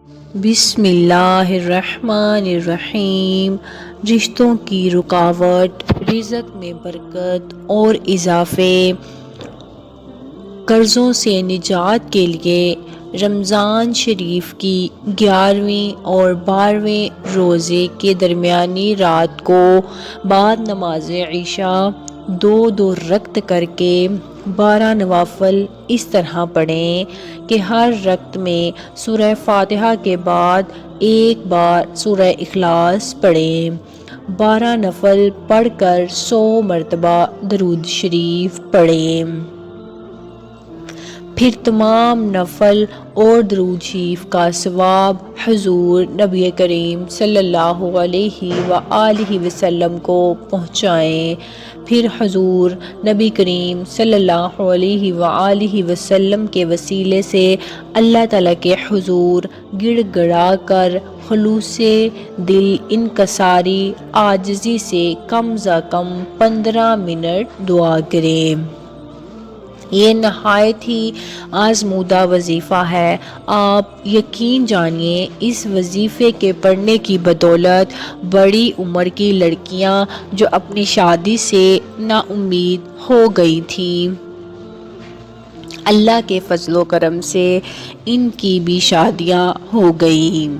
بسم اللہ الرحمن الرحیم۔ رشتوں کی رکاوٹ، رزق میں برکت اور اضافے، قرضوں سے نجات کے لیے رمضان شریف کی 11ویں اور 12ویں روزے کے درمیانی رات کو بعد نماز عشاء 2 رکعت کر کے 12 نوافل اس طرح پڑھیں کہ ہر رکعت میں سورہ فاتحہ کے بعد ایک بار سورہ اخلاص پڑھیں۔ 12 نفل پڑھ کر 100 مرتبہ درود شریف پڑھیں۔ پھر تمام نفل اور درود شریف کا ثواب حضور نبی کریم صلی اللہ علیہ وآلہ وسلم کو پہنچائیں۔ پھر حضور نبی کریم صلی اللہ علیہ وآلہ وسلم کے وسیلے سے اللہ تعالیٰ کے حضور گڑ گڑا کر خلوص دل انکساری عاجزی سے کم از کم 15 منٹ دعا کریں۔ یہ نہایت ہی آزمودہ وظیفہ ہے۔ آپ یقین جانیے اس وظیفے کے پڑھنے کی بدولت بڑی عمر کی لڑکیاں جو اپنی شادی سے نا امید ہو گئی تھیں، اللہ کے فضل و کرم سے ان کی بھی شادیاں ہو گئیں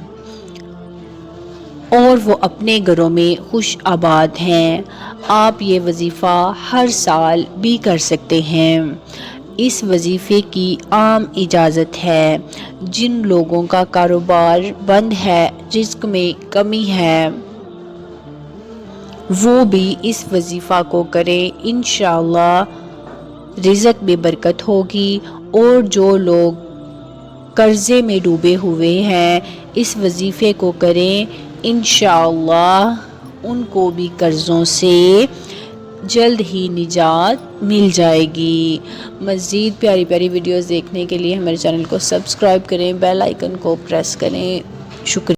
اور وہ اپنے گھروں میں خوش آباد ہیں۔ آپ یہ وظیفہ ہر سال بھی کر سکتے ہیں۔ اس وظیفے کی عام اجازت ہے۔ جن لوگوں کا کاروبار بند ہے، رزق میں کمی ہے، وہ بھی اس وظیفہ کو کریں، انشاءاللہ رزق میں برکت ہوگی۔ اور جو لوگ قرضے میں ڈوبے ہوئے ہیں، اس وظیفے کو کریں، انشاءاللہ ان کو بھی قرضوں سے جلد ہی نجات مل جائے گی۔ مزید پیاری پیاری ویڈیوز دیکھنے کے لیے ہمارے چینل کو سبسکرائب کریں، بیل آئیکن کو پریس کریں۔ شکریہ۔